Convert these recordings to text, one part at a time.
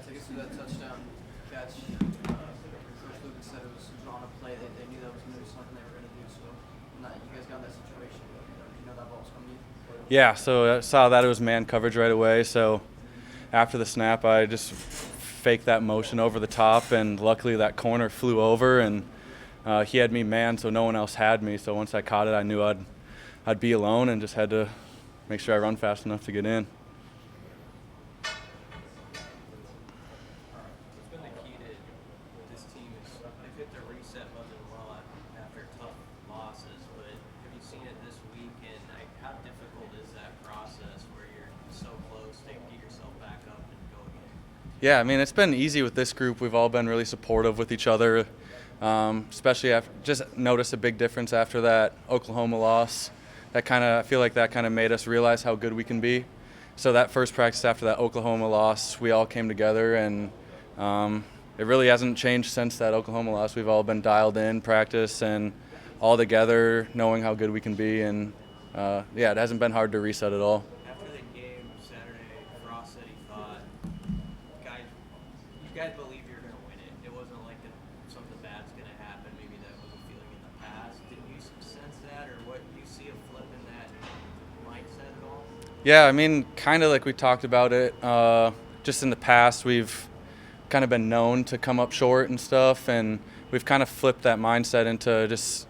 take us through that touchdown catch. Coach Lucas said it was on a play. They knew that was going to be something they were going to do. So, you guys got in that situation. You know that ball was coming to you. Yeah, so I saw that it was man coverage right away. So after the snap, I just faked that motion over the top, and luckily that corner flew over, and he had me man, so no one else had me. So once I caught it, I knew I'd be alone, and just had to make sure I run fast enough to get in. What's been the key to this team is they've hit their reset button well after tough losses, but have you seen it this week, and how difficult is that process where you're so close to get yourself back up and go again? Yeah, I mean, it's been easy with this group. We've all been really supportive with each other, especially after just noticed a big difference after that Oklahoma loss. I feel like that kind of made us realize how good we can be. So that first practice after that Oklahoma loss, we all came together, and it really hasn't changed since that Oklahoma loss. We've all been dialed in practice and all together, knowing how good we can be, and it hasn't been hard to reset at all. After the game Saturday, Frost said he thought, you guys believe you're going to win it. It wasn't like something bad's going to happen. Maybe that was a feeling in the past. Did you sense that, or what you see a flip in that mindset at all? Yeah, I mean, kind of like we talked about it. Just in the past, we've kind of been known to come up short and stuff, and we've kind of flipped that mindset into just,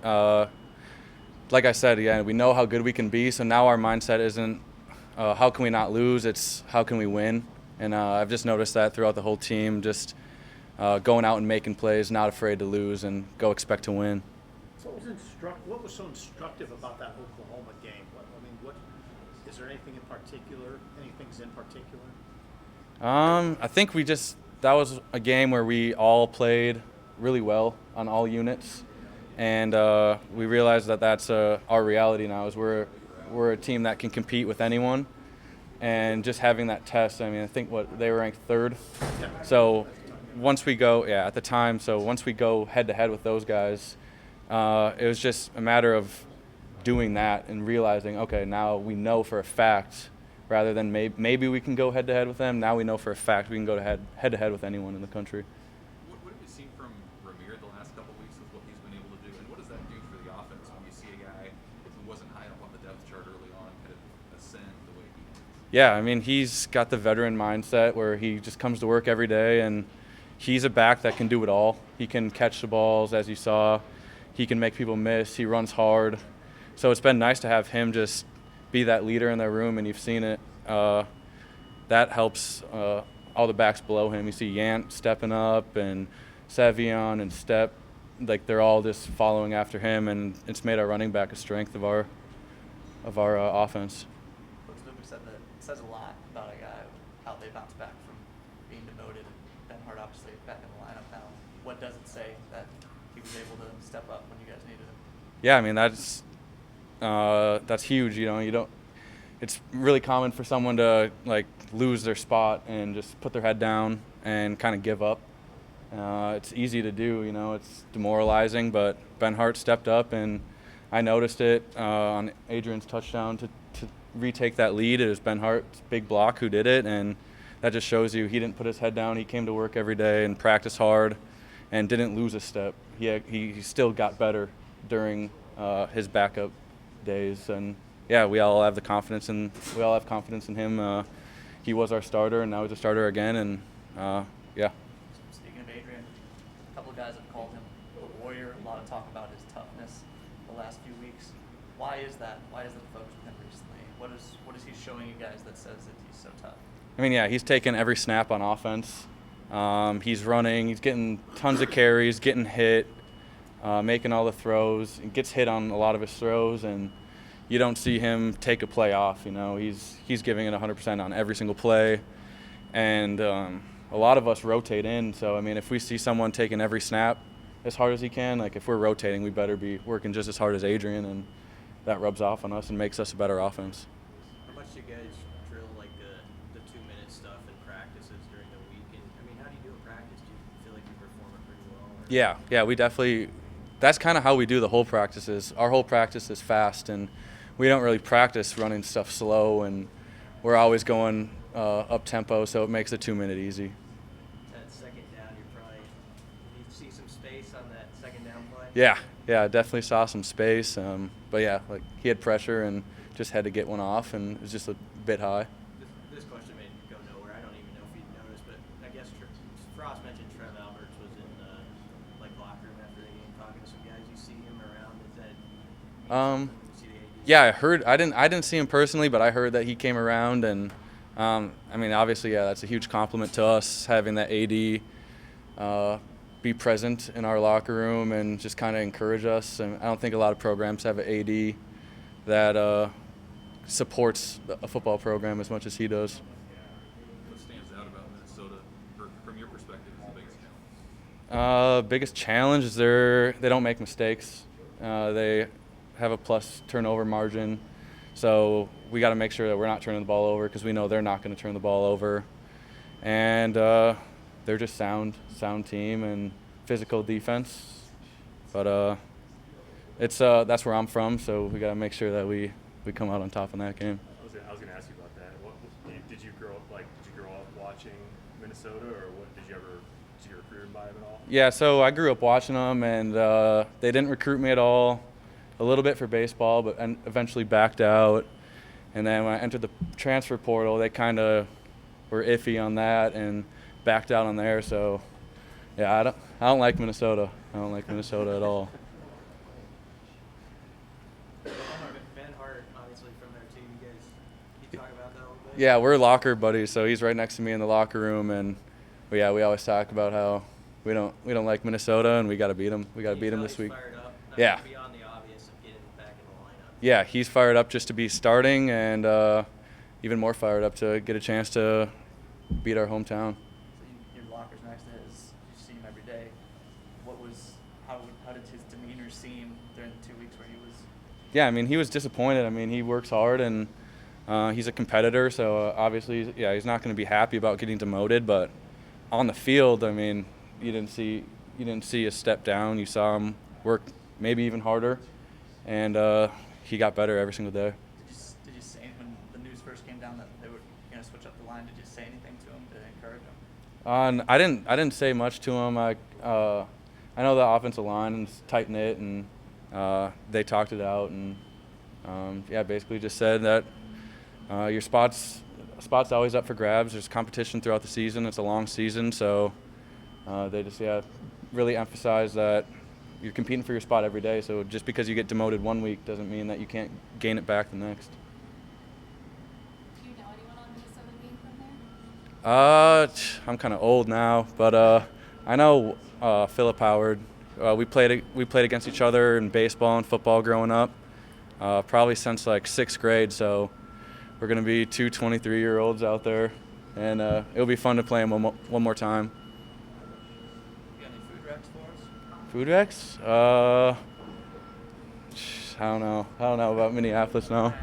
like I said, yeah, we know how good we can be, so now our mindset isn't how can we not lose, it's how can we win. And I've just noticed that throughout the whole team, just going out and making plays, not afraid to lose, and go expect to win. What was so instructive about that Oklahoma game? Is there anything in particular? Anything's in particular? I think that was a game where we all played really well on all units, and we realized that that's our reality now. Is we're a team that can compete with anyone, and just having that test. I mean, I think they were ranked third, so once we go at the time. So once we go head to head with those guys, it was just a matter of doing that and realizing, okay, now we know for a fact, rather than maybe we can go head-to-head with them, now we know for a fact we can go head-to-head with anyone in the country. What have you seen from Ramir the last couple of weeks with what he's been able to do, and what does that do for the offense when you see a guy who wasn't high up on the depth chart early on kind of ascend the way he did? Yeah, I mean, he's got the veteran mindset where he just comes to work every day, and he's a back that can do it all. He can catch the balls, as you saw. He can make people miss. He runs hard. So it's been nice to have him just be that leader in their room, and you've seen it. That helps all the backs below him. You see Yant stepping up, and Savion and Step, like they're all just following after him, and it's made our running back a strength of our offense. Coach Lucas said that it says a lot about a guy, how they bounce back from being demoted. Ben Hart obviously back in the lineup now. What does it say that he was able to step up when you guys needed him? Yeah, I mean, that's huge. It's really common for someone to lose their spot and just put their head down and kind of give up. It's easy to do, it's demoralizing, but Ben Hart stepped up, and I noticed it on Adrian's touchdown to retake that lead. It was Ben Hart's big block who did it, and that just shows you he didn't put his head down. He came to work every day and practiced hard and didn't lose a step. He still got better during his backup days, and we all have confidence in him. He was our starter, and now he's a starter again, and Speaking of Adrian, a couple of guys have called him a warrior. A lot of talk about his toughness the last few weeks. Why is that? Why is that the focus with him recently? What is he showing you guys that says that he's so tough? I mean, he's taking every snap on offense. He's running. He's getting tons of carries, getting hit, making all the throws. He gets hit on a lot of his throws, and you don't see him take a play off. He's giving it 100% on every single play, and a lot of us rotate in. So I mean, if we see someone taking every snap as hard as he can, if we're rotating, we better be working just as hard as Adrian, and that rubs off on us and makes us a better offense. How much do you guys drill the 2-minute stuff in practices during the week? And I mean, how do you do in practice? Do you feel like you perform it pretty well? Yeah, we definitely. That's kind of how we do the whole practices. Our whole practice is fast, and we don't really practice running stuff slow, and we're always going up tempo, so it makes the 2-minute easy. That second down, you see some space on that second down play? Yeah, definitely saw some space. But yeah, like he had pressure and just had to get one off, and it was just a bit high. This question may go nowhere. I don't even know if you noticed, but I guess Frost mentioned Trev Alberts was in the locker room after the game talking to some guys. You see him around? Is that you see the AD? Yeah, I heard. I didn't see him personally, but I heard that he came around, and I mean, obviously, yeah, that's a huge compliment to us having that AD be present in our locker room and just kind of encourage us. And I don't think a lot of programs have an AD that supports a football program as much as he does. What stands out about Minnesota, from your perspective, is the biggest challenge? Biggest challenge is they don't make mistakes. They have a plus turnover margin, so we got to make sure that we're not turning the ball over because we know they're not going to turn the ball over. And they're just sound team and physical defense. But that's where I'm from, so we got to make sure that we come out on top in that game. I was going to ask you about that. Did you grow up watching Minnesota, or did you get recruited by them at all? Yeah, so I grew up watching them, and they didn't recruit me at all. A little bit for baseball, but eventually backed out. And then when I entered the transfer portal, they kind of were iffy on that and backed out on there. So, yeah, I don't like Minnesota. I don't like Minnesota at all. Ben Hart, obviously from there too. Can you talk about that a little bit? Yeah, we're locker buddies, so he's right next to me in the locker room, and we always talk about how we don't like Minnesota and we got to beat them. We got to beat them this week. Fired up. Yeah. Beyond the obvious of getting back in the lineup. Yeah, he's fired up just to be starting, and even more fired up to get a chance to beat our hometown. So your locker's next to his. You see him every day. How did his demeanor seem during the 2 weeks where he was? Yeah, I mean, he was disappointed. I mean, he works hard, and he's a competitor, so obviously, yeah, he's not going to be happy about getting demoted. But on the field, I mean, you didn't see a step down. You saw him work maybe even harder, and he got better every single day. Did you say when the news first came down that they were going to switch up the line? Did you say anything to him to encourage him? I didn't say much to him. I know the offensive line is tight knit, and they talked it out, and basically just said that your spot's always up for grabs. There's competition throughout the season. It's a long season, so they just really emphasize that you're competing for your spot every day. So just because you get demoted one week doesn't mean that you can't gain it back the next. Do you know anyone on Minnesota being from there? I'm kind of old now, but I know Philip Howard. We played against each other in baseball and football growing up, probably since like 6th grade. So we're gonna be two 23-year-olds out there, and it'll be fun to play him one more time. You got any food recs for us? Food recs? I don't know about Minneapolis now.